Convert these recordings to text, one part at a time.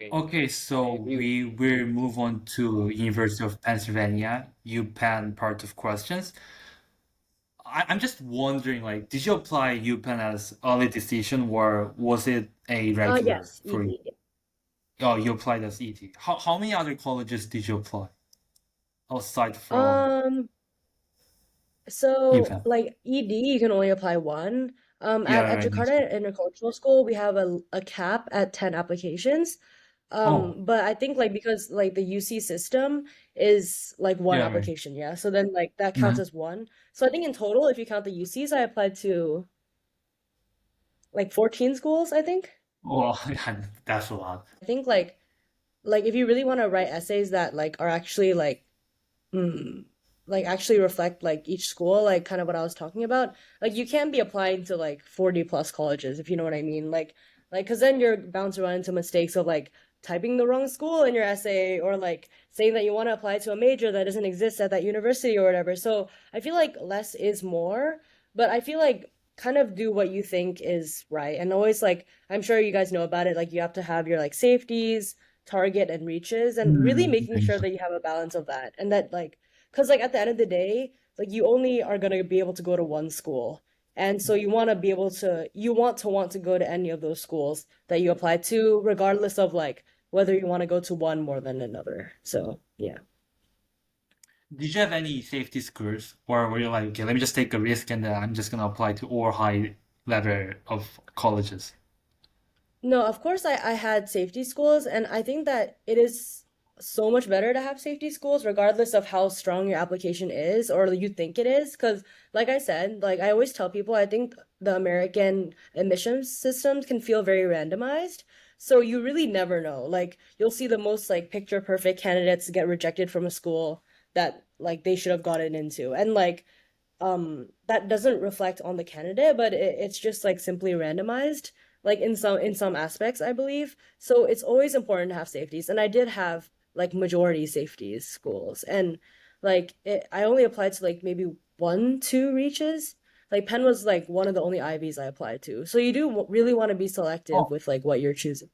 Okay, so we move on to University of Pennsylvania, UPenn part of questions. I'm just wondering, like, did you apply UPenn as early decision or was it a regular Yes, for you? ED. Oh, you applied as ET. How many other colleges did you apply aside from Um, so UPenn? like ED, you can only apply one. Yeah, At right. Jakarta Intercultural School, we have a cap at 10 applications. Oh, But I think like because like the UC system is like one yeah, right. application, yeah. So then like that counts Mhm. as one. So I think in total, if you count the UCs, I applied to like 14 schools, I think. Well, yeah, that's a lot. I think like if you really want to write essays that like are actually mm, like actually reflect like each school, like kind of what I was talking about. Like you can't be applying to like 40 plus colleges if you know what I mean. Like because then you're bound to run into mistakes of like typing the wrong school in your essay or like saying that you want to apply to a major that doesn't exist at that university or whatever. So I feel like less is more, but I feel like kind of do what you think is right. And always like I'm sure you guys know about it, like you have to have your like safeties, target and reaches and really making sure that you have a balance of that and that like because like at the end of the day like you only are going to be able to go to one school and so you want to be able to you want to go to any of those schools that you apply to regardless of like whether you want to go to one more than another so yeah. Did you have any safety scores, or were you like, okay, let me just take a risk and then I'm just gonna apply to all high level of colleges? No, of course I had safety schools, and I think that it is so much better to have safety schools regardless of how strong your application is or you think it is. Because, like I said, like I always tell people, I think the American admissions systems can feel very randomized. So you really never know. Like you'll see the most like picture perfect candidates get rejected from a school that like they should have gotten into. And like that doesn't reflect on the candidate, but it's just like simply randomized, like in some aspects, I believe. So it's always important to have safeties, and I did have like majority safeties schools, and I only applied to like maybe one, two reaches. Like Penn was like one of the only Ivies I applied to. So you do really want to be selective Oh, with like what you're choosing.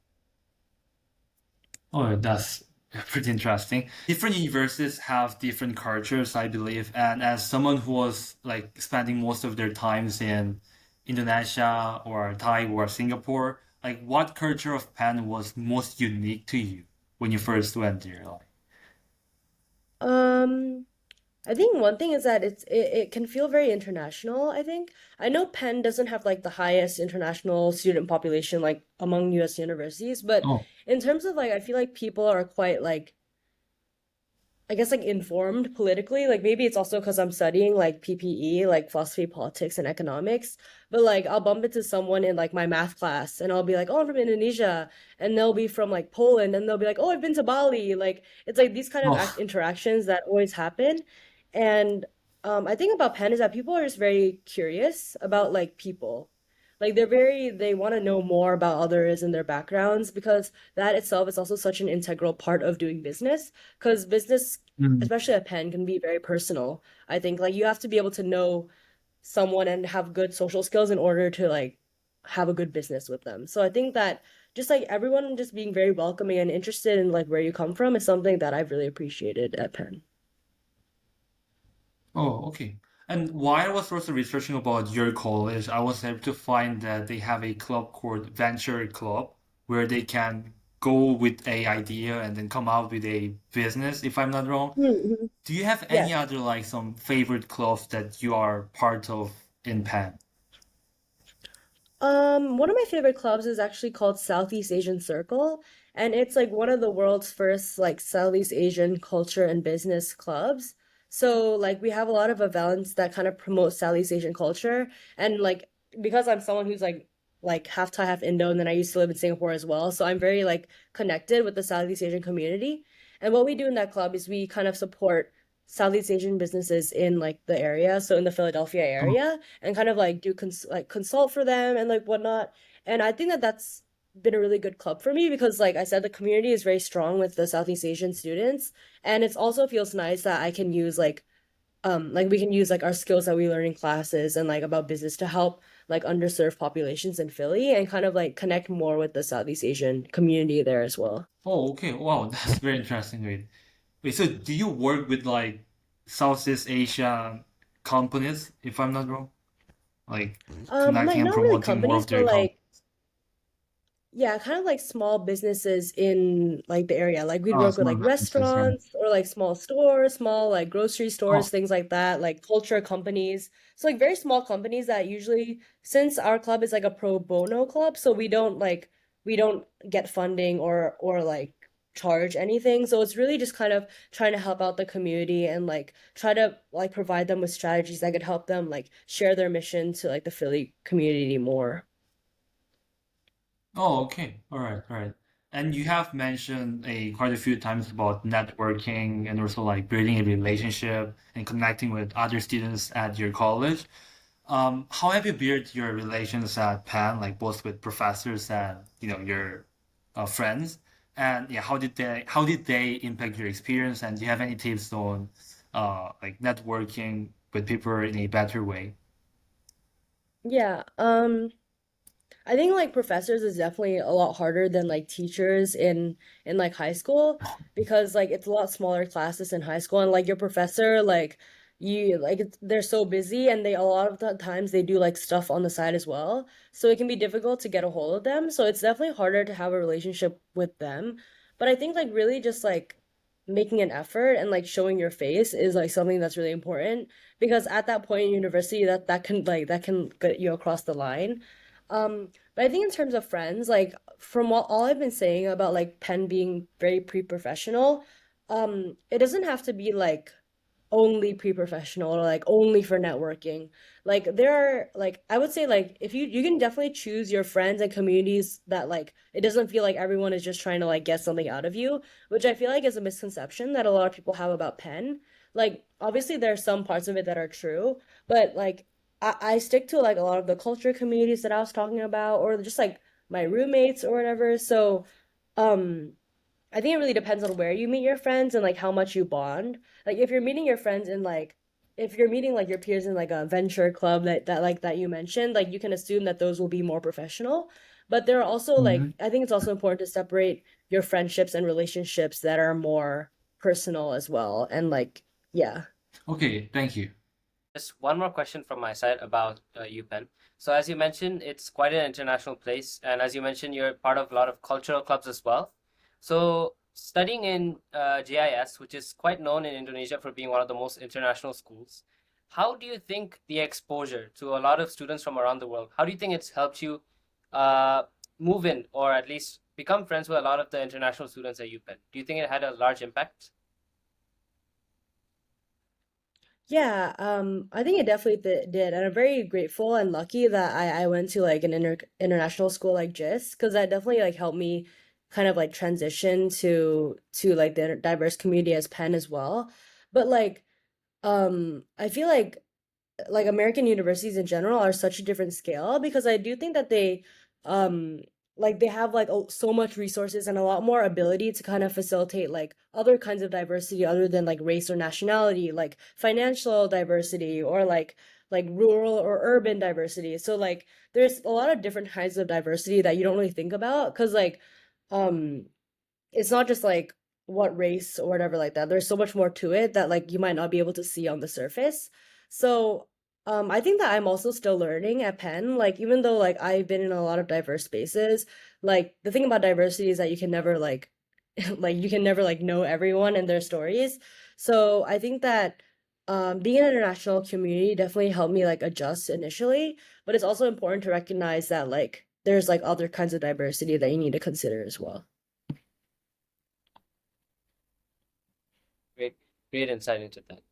oh, that's pretty interesting. Different universities have different cultures, I believe. And as someone who was like spending most of their times in Indonesia or Thai or Singapore, like what culture of Penn was most unique to you when you first went there? Like, Um, I think one thing is that it can feel very international, I think. I know Penn doesn't have like the highest international student population like among US universities, but oh, in terms of like I feel like people are quite like I guess like informed politically. Like maybe it's also because I'm studying like PPE, like philosophy, politics, and economics. But like I'll bump into someone in like my math class and I'll be like, oh, I'm from Indonesia. And they'll be from like Poland and they'll be like, oh, I've been to Bali. Like it's like these kind of oh, interactions that always happen. And I think about Penn is that people are just very curious about like people. Like they want to know more about others and their backgrounds because that itself is also such an integral part of doing business because business, mm. especially at Penn, can be very personal. I think like you have to be able to know someone and have good social skills in order to like have a good business with them. So I think that just like everyone just being very welcoming and interested in like where you come from is something that I've really appreciated at Penn. Oh, okay. And while I was also researching about your college, I was able to find that they have a club called Venture Club, where they can go with a idea and then come out with a business, if I'm not wrong. Mm-hmm. Do you have any Yes. other like some favorite clubs that you are part of in Penn? One of my favorite clubs is actually called Southeast Asian Circle, and it's like one of the world's first like Southeast Asian culture and business clubs. So like we have a lot of events that kind of promote Southeast Asian culture, and like because I'm someone who's like half Thai, half Indo, and then I used to live in Singapore as well, so I'm very like connected with the Southeast Asian community. And what we do in that club is we kind of support Southeast Asian businesses in like the area, so in the Philadelphia Oh, area and kind of like do consult for them and like whatnot. And I think that that's been a really good club for me because, like I said, the community is very strong with the Southeast Asian students, and it also feels nice that I can use like we can use like our skills that we learn in classes and like about business to help like underserved populations in Philly and kind of like connect more with the Southeast Asian community there as well. Oh, okay. Wow, that's very interesting. Wait, so do you work with like Southeast Asia companies, if I'm not wrong? Like Like connecting and not really promoting more companies, of but their company? like yeah, kind of like small businesses in like the area. Like we'd Oh, work with small like businesses, right? restaurants or like small stores, small like grocery Oh, stores, things like that, like culture companies. So like very small companies that usually, since our club is like a pro bono club, so we don't get funding or like charge anything. So it's really just kind of trying to help out the community and like try to like provide them with strategies that could help them like share their mission to like the Philly community more. oh, okay. All right, all right. And you have mentioned quite a few times about networking and also like building a relationship and connecting with other students at your college. How have you built your relations at Penn, like both with professors and your friends? And yeah, how did they impact your experience? And do you have any tips on like networking with people in a better way? Yeah, I think like professors is definitely a lot harder than like teachers in like high school because like it's a lot smaller classes in high school and like your professor like you like they're so busy and they a lot of the times they do like stuff on the side as well. So it can be difficult to get a hold of them. So it's definitely harder to have a relationship with them. But I think like really just like making an effort and like showing your face is like something that's really important because at that point in university that can get you across the line. But I think in terms of friends, like from what all I've been saying about like Penn being very pre-professional, it doesn't have to be like only pre-professional or like only for networking. Like there are like I would say like if you can definitely choose your friends and communities that like it doesn't feel like everyone is just trying to like get something out of you, which I feel like is a misconception that a lot of people have about Penn. Like obviously there are some parts of it that are true, but like I stick to like a lot of the culture communities that I was talking about or just like my roommates or whatever. So um I think it really depends on where you meet your friends and like how much you bond. Like if you're meeting your friends in like if you're meeting like your peers in like a venture club that you mentioned, like you can assume that those will be more professional. But there are also like Mhm. I think it's also important to separate your friendships and relationships that are more personal as well. And like yeah. Okay, thank you. Just one more question from my side about UPenn. So, as you mentioned, it's quite an international place, and as you mentioned, you're part of a lot of cultural clubs as well. So, studying in GIS, which is quite known in Indonesia for being one of the most international schools, how do you think the exposure to a lot of students from around the world, how do you think it's helped you uh, move in or at least become friends with a lot of the international students at UPenn? Do you think it had a large impact? Yeah, I think it definitely did, and I'm very grateful and lucky that I went to like an international school like GIS because that definitely like helped me kind of like transition to like the diverse community as Penn as well. But I feel like American universities in general are such a different scale because I do think that they um like they have like so much resources and a lot more ability to kind of facilitate like other kinds of diversity other than like race or nationality, like financial diversity or like rural or urban diversity. So like there's a lot of different kinds of diversity that you don't really think about because um it's not just like what race or whatever like that. There's so much more to it that like you might not be able to see on the surface. So, I think that I'm also still learning at Penn. Like even though like I've been in a lot of diverse spaces, like the thing about diversity is that you can never like like you can never like know everyone and their stories. So, I think that being in an international community definitely helped me like adjust initially, but it's also important to recognize that like there's like other kinds of diversity that you need to consider as well. Great, great insight into that.